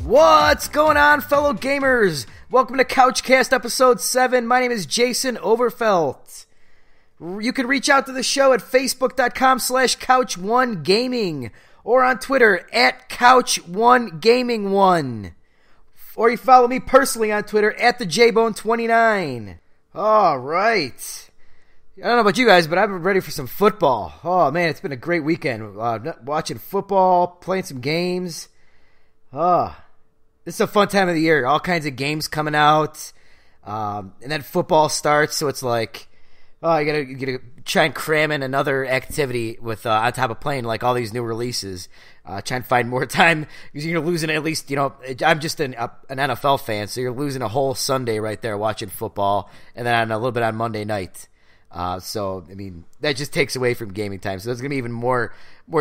What's going on, fellow gamers? Welcome to Couchcast episode 7. My name is Jason Overfelt. You can reach out to the show at facebook.com/couch1gaming or on Twitter at couch1gaming1. Or you follow me personally on Twitter at thejbone29. All right. I don't know about you guys, but I've been ready for some football. Oh, man, it's been a great weekend. Watching football, playing some games. This is a fun time of the year. All kinds of games coming out. And then football starts, so it's like, you gotta try and cram in another activity with on top of playing like all these new releases. Try and find more time because you're losing at least, I'm just an NFL fan, so you're losing a whole Sunday right there watching football, and then a little bit on Monday night. So, I mean, that just takes away from gaming time. So it's going to be even more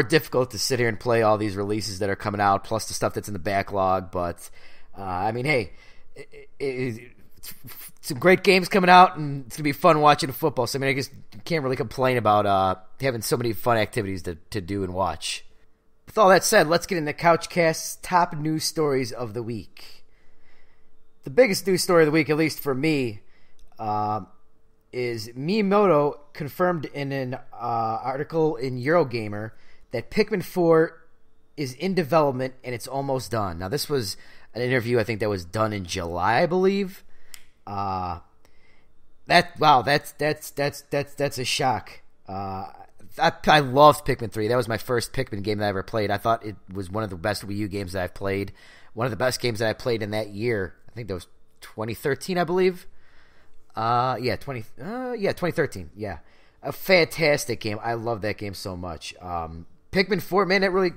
difficult to sit here and play all these releases that are coming out, plus the stuff that's in the backlog. But, I mean, hey, some great games coming out, and it's going to be fun watching football. So, I mean, I guess you can't really complain about having so many fun activities to do and watch. With all that said, let's get into Couchcast's top news stories of the week. The biggest news story of the week, at least for me, is Miyamoto confirmed in an article in Eurogamer that Pikmin 4 is in development and it's almost done. Now, this was an interview I think that was done in July, I believe. That's a shock. I loved Pikmin 3. That was my first Pikmin game that I ever played. I thought it was one of the best Wii U games that I've played. One of the best games that I played in that year. I think that was 2013, I believe. 2013. Yeah. A fantastic game. I love that game so much. Pikmin 4, man, that really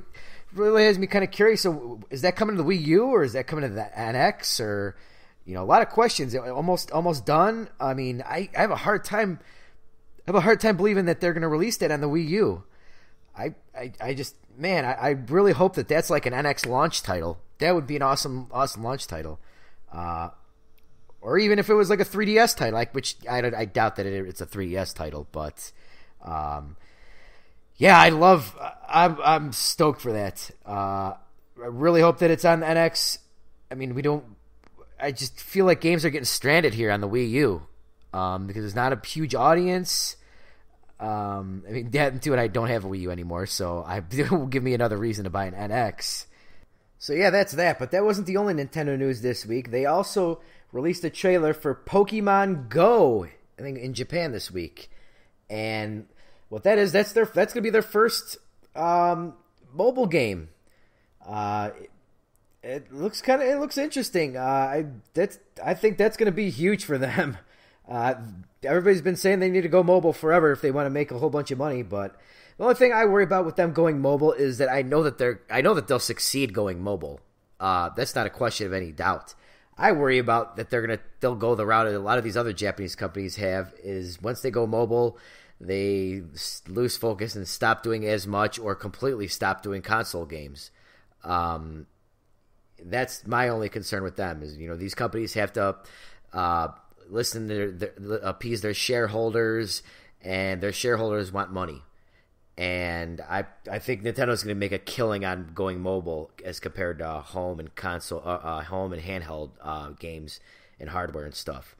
has me kind of curious. So is that coming to the Wii U or is that coming to the NX or, a lot of questions. Almost done. I mean, I have a hard time believing that they're going to release that on the Wii U. I really hope that that's like an NX launch title. That would be an awesome launch title. Or even if it was like a 3DS title, which I doubt that it's a 3DS title, but I'm stoked for that. I really hope that it's on the NX. I mean, I just feel like games are getting stranded here on the Wii U because there's not a huge audience. I mean, that too, and I don't have a Wii U anymore, so it will give me another reason to buy an NX. So yeah, that's that. But that wasn't the only Nintendo news this week. They also released a trailer for Pokemon Go, I think, in Japan this week. And what that is, that's going to be their first mobile game. It looks interesting. I think that's going to be huge for them. Everybody's been saying they need to go mobile forever if they want to make a whole bunch of money, but the only thing I worry about with them going mobile is that I know that they'll succeed going mobile. That's not a question of any doubt. I worry about that they'll go the route that a lot of these other Japanese companies have, is once they go mobile, they lose focus and stop doing as much or completely stop doing console games. That's my only concern with them is, these companies have to listen to appease their shareholders, and their shareholders want money. And I think Nintendo's going to make a killing on going mobile as compared to home and console, home and handheld games and hardware and stuff.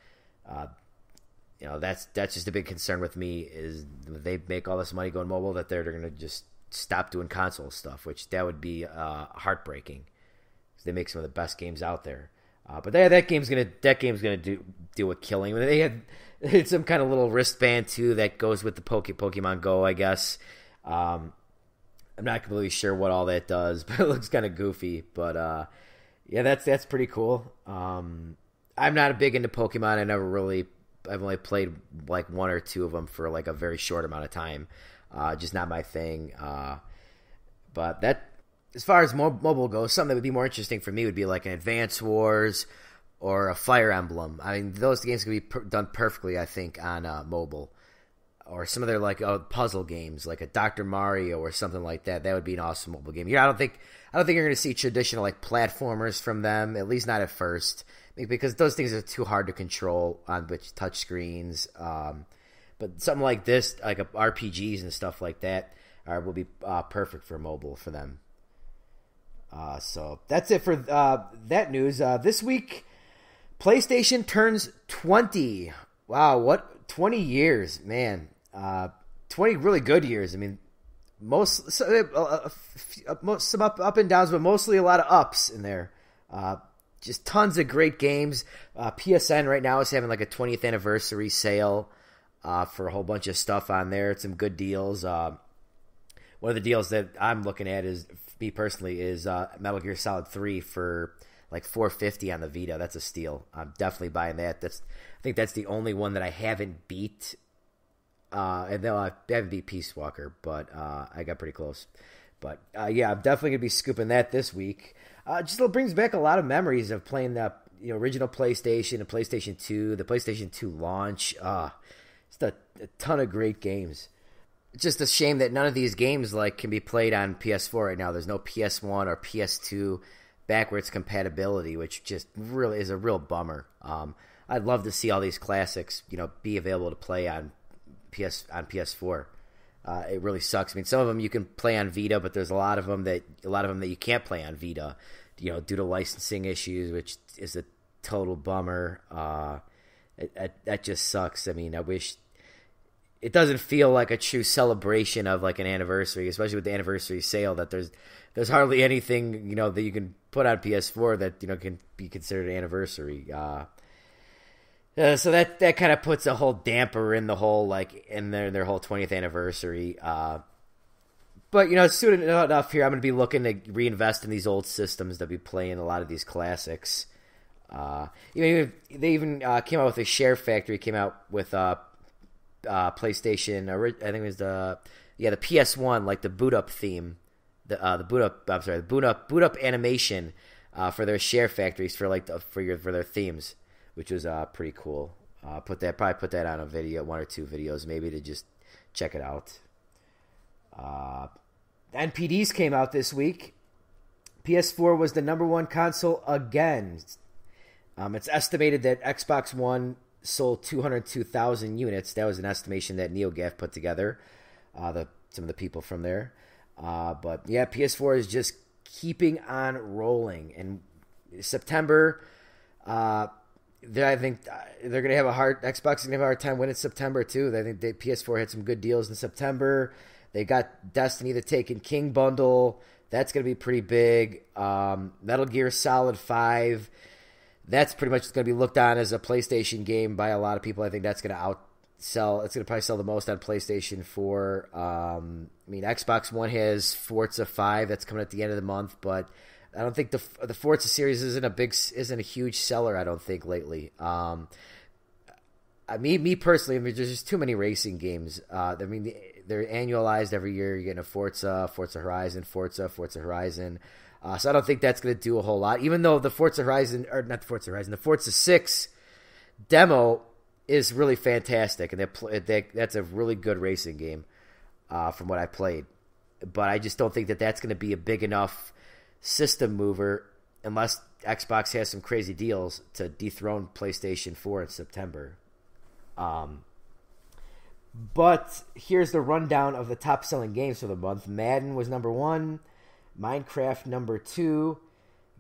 That's just a big concern with me, is they make all this money going mobile that they're going to just stop doing console stuff, which that would be heartbreaking, because they make some of the best games out there. But that game's gonna do a killing. They had some kind of little wristband too that goes with the Pokemon Go, I guess. I'm not completely sure what all that does, but it looks kind of goofy. But that's pretty cool. I'm not big into Pokemon. I've only played like one or two of them for like a very short amount of time. Just not my thing. But that, as far as mobile goes, something that would be more interesting for me would be like an Advance Wars or a Fire Emblem. I mean, those games could be done perfectly, I think, on mobile. Or some of their like puzzle games, like a Dr. Mario or something like that. That would be an awesome mobile game. I don't think you're going to see traditional like platformers from them, at least not at first, because those things are too hard to control on which touch screens. But something like this, like RPGs and stuff like that, will be perfect for mobile for them. So that's it for that news. This week, PlayStation turns 20. Wow, what 20 years, man. 20 really good years. I mean, some up and downs, but mostly a lot of ups in there. Just tons of great games. PSN right now is having like a 20th anniversary sale for a whole bunch of stuff on there. It's some good deals. One of the deals that I'm looking at is, me personally, is Metal Gear Solid 3 for like $450 on the Vita. That's a steal. I'm definitely buying that. I think that's the only one that I haven't beat. And though I haven't beat Peace Walker, but I got pretty close. But yeah, I'm definitely gonna be scooping that this week. Just brings back a lot of memories of playing the original PlayStation, the PlayStation 2, the PlayStation 2 launch. Just a ton of great games. It's just a shame that none of these games can be played on PS4 right now. There's no PS1 or PS2 backwards compatibility, which just really is a real bummer. I'd love to see all these classics, be available to play on PS4. It really sucks. I mean, some of them you can play on Vita, but there's a lot of them that you can't play on Vita, due to licensing issues, which is a total bummer. That just sucks. I mean, I wish it doesn't feel like a true celebration of like an anniversary, especially with the anniversary sale. That there's hardly anything that you can put on PS4 that can be considered an anniversary. So that kind of puts a whole damper in the whole in their whole 20th anniversary. But soon enough here, I'm going to be looking to reinvest in these old systems that be playing a lot of these classics. They even came out with a Share Factory. Came out with PlayStation. I think it was the PS1, like the boot up theme, the boot up animation for their Share Factories for for their themes, which was pretty cool. Probably put that on a video, one or two videos, maybe, to just check it out. NPDs came out this week. PS4 was the number one console again. It's estimated that Xbox One sold 202,000 units. That was an estimation that NeoGAF put together. Some of the people from there. But yeah, PS4 is just keeping on rolling. In September, I think they're going to have Xbox is going to have a hard time winning September too. I think PS4 had some good deals in September. They got Destiny the Taken King bundle. That's going to be pretty big. Metal Gear Solid 5. That's pretty much going to be looked on as a PlayStation game by a lot of people. I think that's going to outsell. It's going to probably sell the most on PlayStation 4. Xbox One has Forza 5. That's coming at the end of the month, but I don't think the Forza series isn't a huge seller. I don't think lately. Me personally, there's just too many racing games. They're annualized every year. You're getting a Forza Horizon, Forza Horizon. So I don't think that's going to do a whole lot. Even though the the Forza 6 demo is really fantastic, and that's a really good racing game from what I played. But I just don't think that that's going to be a big enough system mover unless Xbox has some crazy deals to dethrone PlayStation 4 in September. But here's the rundown of the top-selling games for the month. Madden was number 1, Minecraft number 2,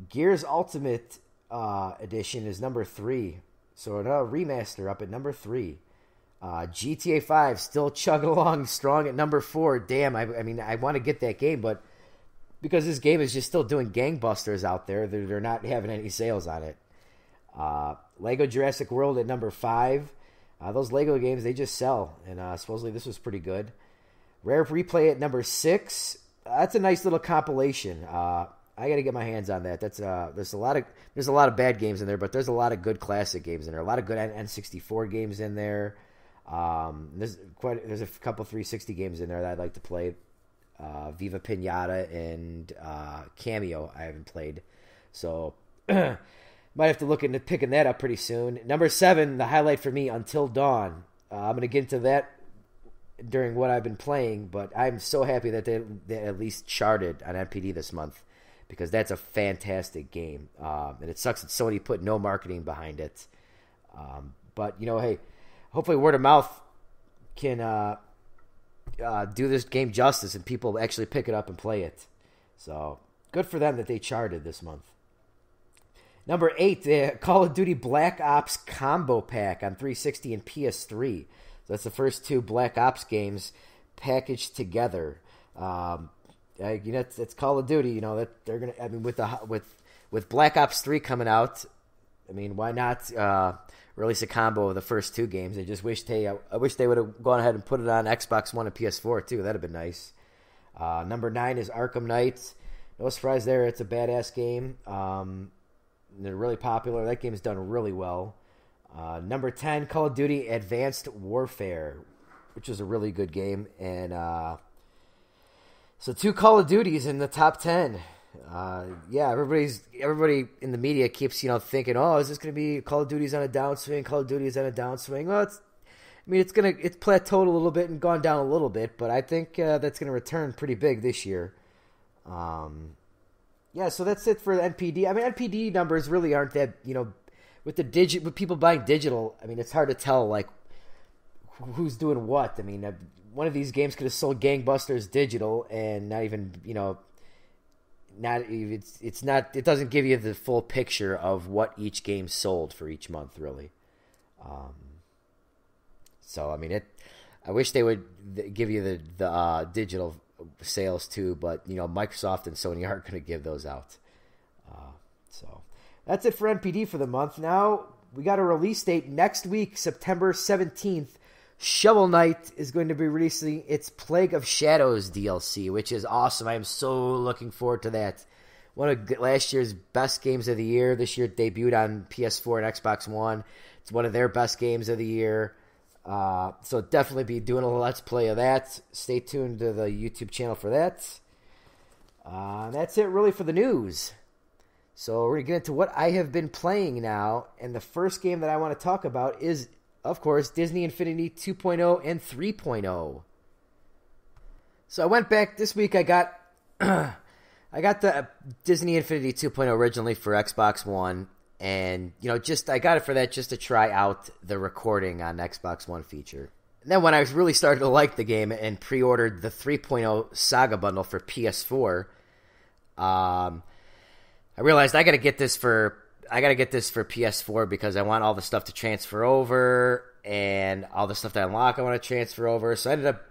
Gears Ultimate Edition is number 3. So another remaster up at number 3. GTA 5 still chugging along strong at number 4. Damn, I want to get that game, but because this game is just still doing gangbusters out there, they're not having any sales on it. Lego Jurassic World at number 5. Those Lego games, they just sell, and supposedly this was pretty good. Rare Replay at number 6. That's a nice little compilation. I got to get my hands on that. There's a lot of bad games in there, but there's a lot of good classic games in there. A lot of good N64 games in there. There's a couple 360 games in there that I'd like to play. Viva Pinata and Cameo I haven't played, so might have to look into picking that up pretty soon. Number 7, the highlight for me, Until Dawn. I'm going to get into that during what I've been playing, but I'm so happy that they at least charted on NPD this month, because that's a fantastic game. And it sucks that Sony put no marketing behind it. But, hey, hopefully word of mouth can do this game justice and people actually pick it up and play it. So Good for them that they charted this month. Number 8, the Call of Duty Black Ops Combo Pack on 360 and PS3. So that's the first 2 Black Ops games packaged together. It's Call of Duty. That they're gonna. I mean, with Black Ops 3 coming out, I mean, why not release a combo of the first 2 games? I wish they would have gone ahead and put it on Xbox One and PS4 too. That'd have been nice. Number 9 is Arkham Knight. No surprise there. It's a badass game. They're really popular. That game's done really well. Number 10, Call of Duty Advanced Warfare, which is a really good game. And so 2 Call of Duties in the top 10. Everybody in the media keeps thinking, oh, is this going to be Call of Duty's on a downswing? Call of Duty's on a downswing. Well, it's plateaued a little bit and gone down a little bit, but I think that's going to return pretty big this year. So that's it for the NPD. I mean, NPD numbers really aren't that, with people buying digital. I mean, it's hard to tell like who's doing what. I mean, one of these games could have sold gangbusters digital and not even, it doesn't give you the full picture of what each game sold for each month, really. So I mean, I wish they would give you the digital sales too, but Microsoft and Sony aren't going to give those out. So that's it for NPD for the month. Now we got a release date next week, September 17th. Shovel Knight is going to be releasing its Plague of Shadows DLC, which is awesome. I am so looking forward to that. One of last year's best games of the year. This year it debuted on PS4 and Xbox One. It's one of their best games of the year. So definitely be doing a Let's Play of that. Stay tuned to the YouTube channel for that. That's it really for the news. So we're going to get into what I have been playing now. And the first game that I want to talk about is, of course, Disney Infinity 2.0 and 3.0. So I went back this week. I got the Disney Infinity 2.0 originally for Xbox One. And, I got it for that just to try out the recording on Xbox One feature. And then when I really started to like the game and pre-ordered the 3.0 Saga Bundle for PS4, I realized I got to get this for PS4 because I want all the stuff to transfer over and all the stuff that I unlock I want to transfer over. So I ended up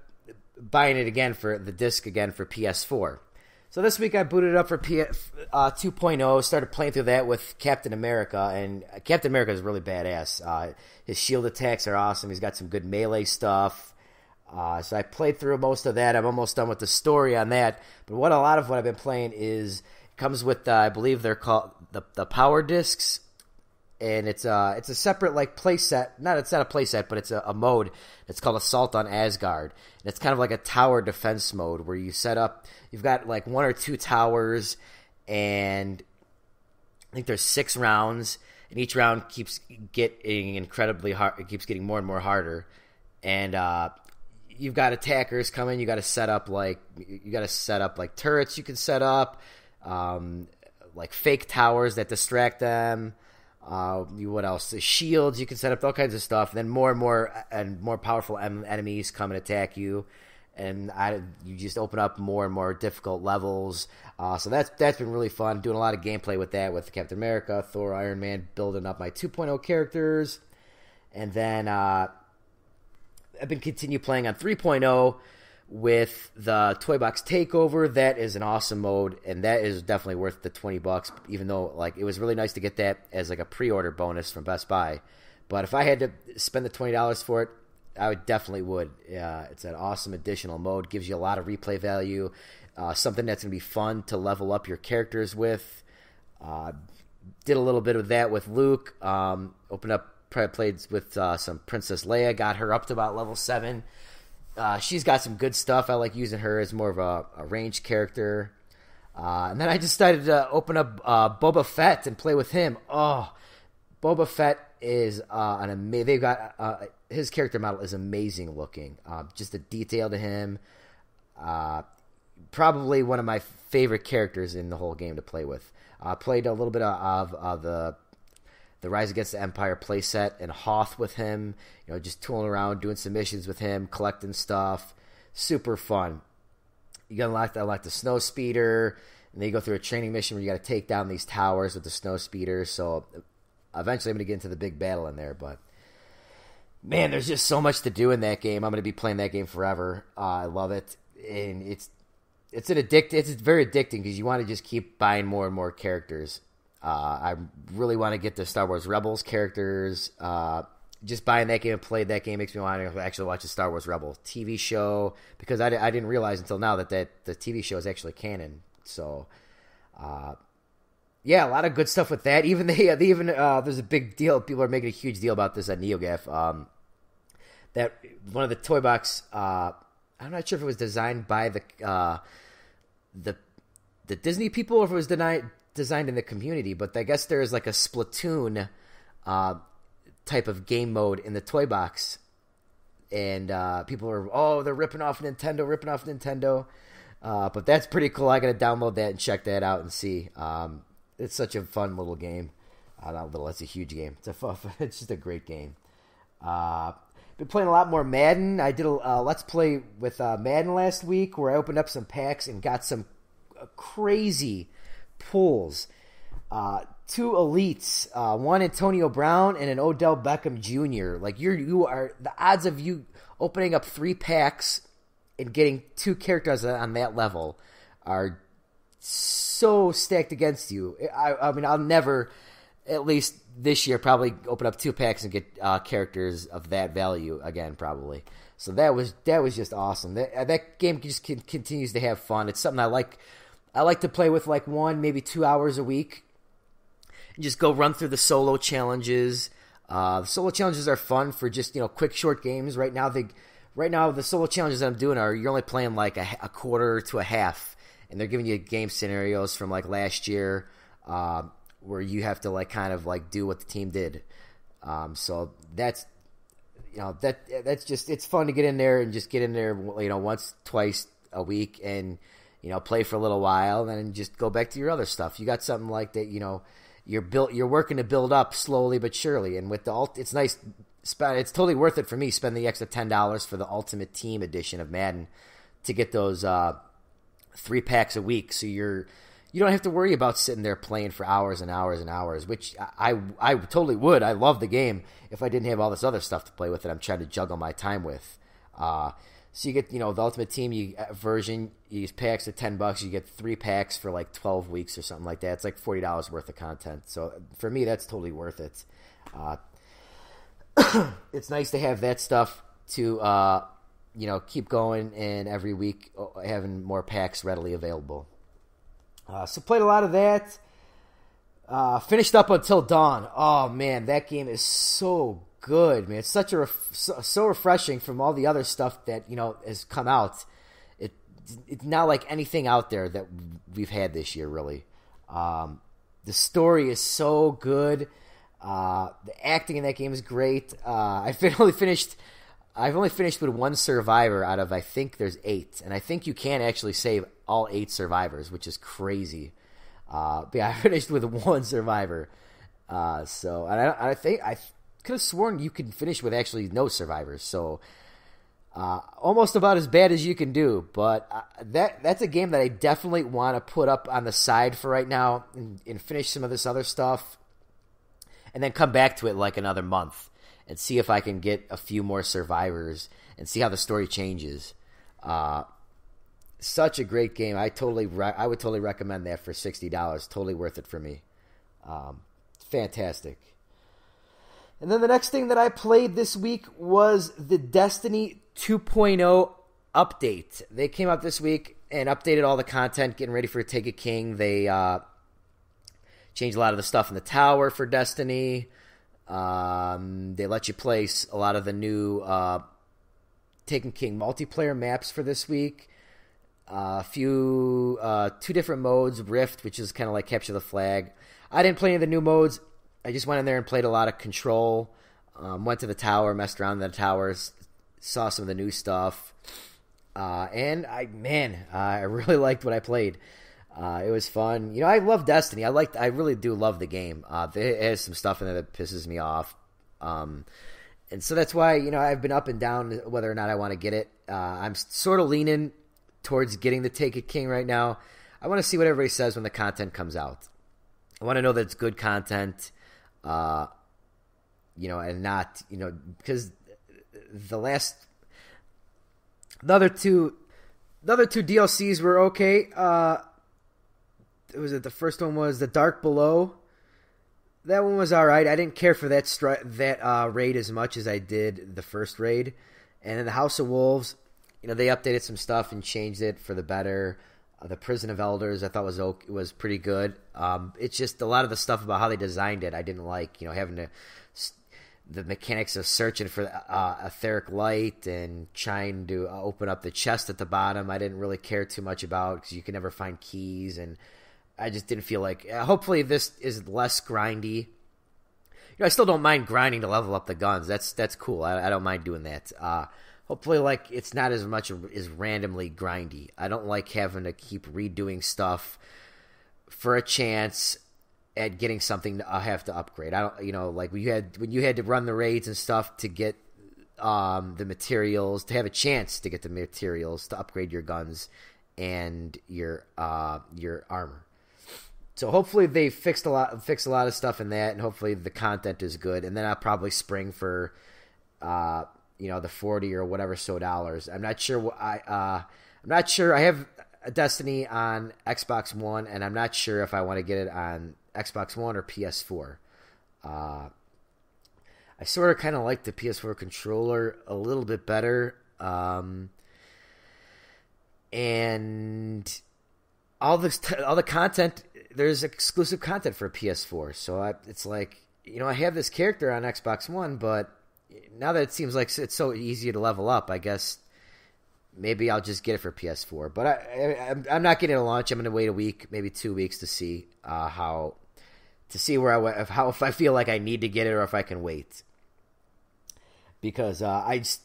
buying it again for the disc again for PS4. So this week I booted it up for 2.0, started playing through that with Captain America, and Captain America is really badass. His shield attacks are awesome. He's got some good melee stuff. So I played through most of that. I'm almost done with the story on that. But a lot of what I've been playing comes with, I believe they're called the power discs. And it's a separate play set. It's not a play set, but it's a mode. It's called Assault on Asgard. And it's kind of like a tower defense mode where you set up. You've got 1 or 2 towers, and I think there's 6 rounds, and each round keeps getting incredibly hard. It keeps getting more and more harder, and you've got attackers coming. You got to set up turrets. You can set up fake towers that distract them. What else? The shields, you can set up all kinds of stuff. And then more and more powerful enemies come and attack you, and you just open up more and more difficult levels. So that's been really fun. Doing a lot of gameplay with that, with Captain America, Thor, Iron Man, building up my 2.0 characters, and then I've been continue playing on 3.0 with the Toy Box Takeover. That is an awesome mode, and that is definitely worth the $20, even though it was really nice to get that as a pre-order bonus from Best Buy. But if I had to spend the $20 for it, I definitely would. It's an awesome additional mode, gives you a lot of replay value, something that's going to be fun to level up your characters with. Did a little bit of that with Luke. Played with some Princess Leia, got her up to about level 7. She's got some good stuff. I like using her as more of a ranged character. And then I decided to open up Boba Fett and play with him. Oh, Boba Fett is an amazing. They've got his character model is amazing looking. Just the detail to him. Probably one of my favorite characters in the whole game to play with. Played a little bit of the Rise Against the Empire playset and Hoth with him, just tooling around, doing some missions with him, collecting stuff. Super fun. You got unlock the snow speeder, And then you go through a training mission where you got to take down these towers with the snow speeder. So eventually I'm going to get into the big battle in there. But, man, there's just so much to do in that game. I'm going to be playing that game forever. I love it. And it's very addicting because you want to just keep buying more and more characters. I really want to get the Star Wars Rebels characters. Just buying that game and playing that game makes me want to actually watch the Star Wars Rebels TV show, because I didn't realize until now that the TV show is actually canon. So, yeah, a lot of good stuff with that. Even there's a big deal. People are making a huge deal about this at NeoGAF. That one of the toy box. I'm not sure if it was designed by the Disney people or if it was designed in the community, but I guess there's like a Splatoon type of game mode in the toy box, and people are they're ripping off Nintendo, but that's pretty cool. I gotta download that and check that out and see. It's such a fun little game. Not little, it's a huge game. It's just a great game. Been playing a lot more Madden. I did a Let's Play with Madden last week where I opened up some packs and got some crazy pulls. 2 elites, one Antonio Brown and an Odell Beckham Jr. Like you are the odds of you opening up 3 packs and getting 2 characters on that level are so stacked against you. I mean, I'll never, at least this year, probably open up 2 packs and get characters of that value again, probably. So that was just awesome. That game just continues to have fun. It's something I like. I like to play with like 1, maybe 2 hours a week. And just go run through the solo challenges. The solo challenges are fun for just quick short games. Right now the solo challenges that I'm doing are you're only playing like a quarter to a half, and they're giving you game scenarios from like last year where you have to like kind of like do what the team did. So that's that's just, it's fun to get in there and just get in there once, twice a week and play for a little while, and then just go back to your other stuff. You got something like that, you're working to build up slowly but surely, and with the it's nice. It's totally worth it for me. Spend the extra $10 for the Ultimate Team edition of Madden to get those 3 packs a week. So you don't have to worry about sitting there playing for hours and hours and hours, which I totally would. I love the game if I didn't have all this other stuff to play with that I'm trying to juggle my time with. So you get, the Ultimate Team version, you use packs at $10. You get 3 packs for like 12 weeks or something like that. It's like $40 worth of content. So for me, that's totally worth it. It's nice to have that stuff to, keep going, and every week having more packs readily available. So played a lot of that. Finished up Until Dawn. Oh man, that game is so good, man. It's such so refreshing from all the other stuff that has come out. It's not like anything out there that we've had this year, really. The story is so good. The acting in that game is great. I've only finished with 1 survivor out of, I think there's 8, and I think you can actually save all 8 survivors, which is crazy. But yeah, I finished with 1 survivor. So I think I could have sworn you could finish with actually no survivors. So almost about as bad as you can do. But that's a game that I definitely want to put up on the side for right now and finish some of this other stuff, and then come back to it like another month and see if I can get a few more survivors and see how the story changes. Such a great game. I would totally recommend that for $60. Totally worth it for me. Fantastic. And then the next thing that I played this week was the Destiny 2.0 update. They came out this week and updated all the content, getting ready for Take a King. They changed a lot of the stuff in the tower for Destiny. They let you place a lot of the new Taken King multiplayer maps for this week. A few 2 different modes, Rift, which is kind of like capture the flag. I didn't play any of the new modes. I just went in there and played a lot of Control. Went to the tower, messed around in the towers, saw some of the new stuff. And I really liked what I played. It was fun. I love Destiny. I really do love the game. It has some stuff in there that pisses me off. And so that's why, I've been up and down whether or not I want to get it. I'm sort of leaning towards getting the Take It King right now. I want to see what everybody says when the content comes out. I want to know that it's good content, and not, because the other two DLCs were okay. The first one was The Dark Below. That one was all right. I didn't care for that raid as much as I did the first raid. And then the House of Wolves, they updated some stuff and changed it for the better. The Prison of Elders I thought was pretty good. It's just a lot of the stuff about how they designed it I didn't like. Having the mechanics of searching for etheric light and trying to open up the chest at the bottom. I didn't really care too much about because you can never find keys, and I just didn't feel like. Hopefully, this is less grindy. I still don't mind grinding to level up the guns. That's cool. I don't mind doing that. Hopefully, it's not as much as randomly grindy. I don't like having to keep redoing stuff for a chance at getting something I have to upgrade. I don't, like when you had to run the raids and stuff to get the materials, to have a chance to get the materials to upgrade your guns and your armor. So hopefully they fix a lot of stuff in that, and hopefully the content is good. And then I'll probably spring for the $40 or whatever dollars. I'm not sure. I'm not sure. I have a Destiny on Xbox One, and I'm not sure if I want to get it on Xbox One or PS4. I sort of kind of like the PS4 controller a little bit better. And all the content, there's exclusive content for PS4. So it's like, I have this character on Xbox One, but now that it seems like it's so easy to level up, I guess maybe I'll just get it for PS4. But I'm not getting it at launch. I'm going to wait a week, maybe 2 weeks to see if I feel like I need to get it or if I can wait. Because the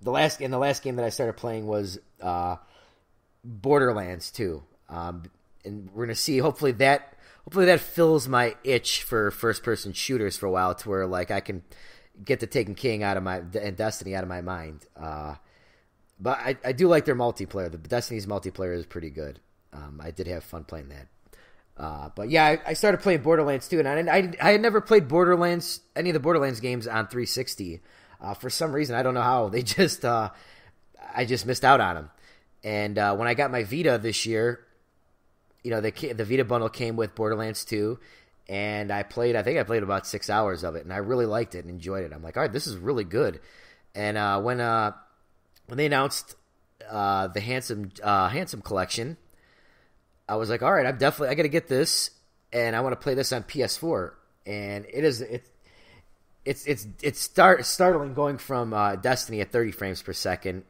last game that I started playing was Borderlands 2, and we're gonna see. Hopefully that fills my itch for first person shooters for a while, to where I can get the Taken King and Destiny out of my mind. But I do like their multiplayer. The Destiny's multiplayer is pretty good. I did have fun playing that. But yeah, I started playing Borderlands 2, and I had never played any of the Borderlands games on 360. For some reason, I don't know how. They just I just missed out on them. And when I got my Vita this year, the Vita bundle came with Borderlands 2, and I think I played about 6 hours of it, and I really liked it and enjoyed it. I'm like, all right, this is really good. And when they announced the Handsome Collection, I was like, all right, I got to get this, and I want to play this on PS4. And it's startling going from Destiny at 30 frames per second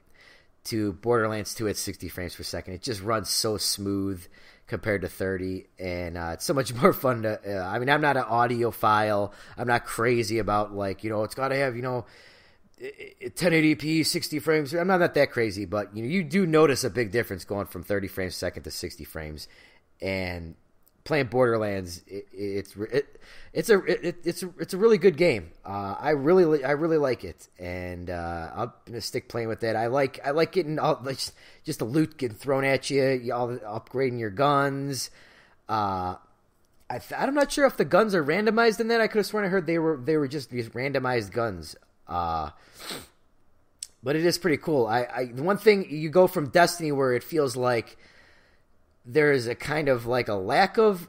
to Borderlands 2 at 60 frames per second. It just runs so smooth compared to 30, and it's so much more fun to. I'm not an audiophile. I'm not crazy about it's got to have 1080p 60 frames. I'm not that crazy, but you do notice a big difference going from 30 frames per second to 60 frames. And playing Borderlands, it's a really good game. I really like it, and I'm gonna stick playing with that. I like getting all just the loot getting thrown at you, all upgrading your guns. I'm not sure if the guns are randomized in that. I could have sworn I heard they were just these randomized guns. But it is pretty cool. The one thing, you go from Destiny where it feels like there is a kind of like a lack of,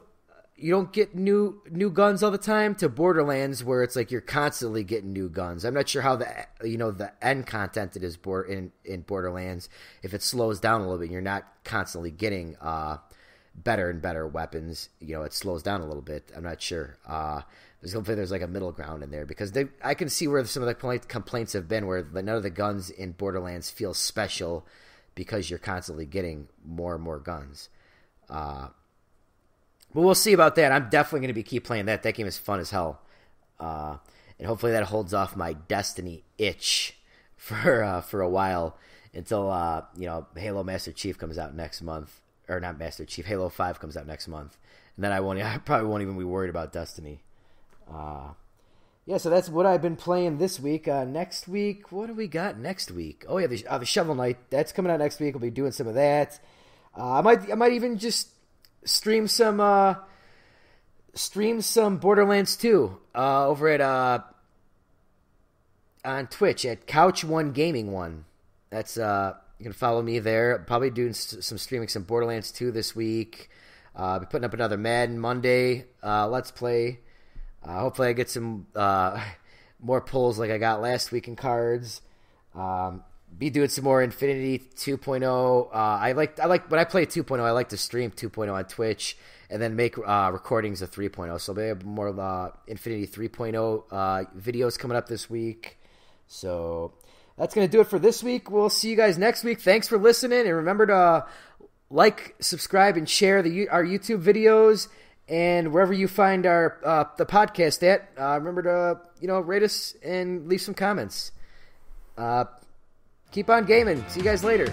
you don't get new guns all the time, to Borderlands where it's like you're constantly getting new guns. I'm not sure how the end content it is in Borderlands, if it slows down a little bit, you're not constantly getting better and better weapons. It slows down a little bit. I'm not sure. There's like a middle ground in there, because I can see where some of the complaints have been, where none of the guns in Borderlands feel special because you're constantly getting more and more guns. But we'll see about that. I'm definitely going to keep playing that. That game is fun as hell. And hopefully that holds off my Destiny itch for a while, until Halo Master Chief comes out next month, or not Master Chief, Halo 5 comes out next month, and then I probably won't even be worried about Destiny. So that's what I've been playing this week. Next week, what do we got next week? Oh yeah, the Shovel Knight, that's coming out next week. I'll be doing some of that. I might even just stream some Borderlands 2 over at on Twitch at Couch1 Gaming 1. That's you can follow me there. Probably doing some streaming some Borderlands 2 this week. Be putting up another Madden Monday Let's Play. Hopefully I get some more pulls like I got last week in cards. Be doing some more Infinity 2.0. I like when I play 2.0. I like to stream 2.0 on Twitch and then make recordings of 3.0. So they have more Infinity 3.0 videos coming up this week. So that's going to do it for this week. We'll see you guys next week. Thanks for listening, and remember to like, subscribe, and share our YouTube videos, and wherever you find our the podcast at. Remember to rate us and leave some comments. Keep on gaming. See you guys later.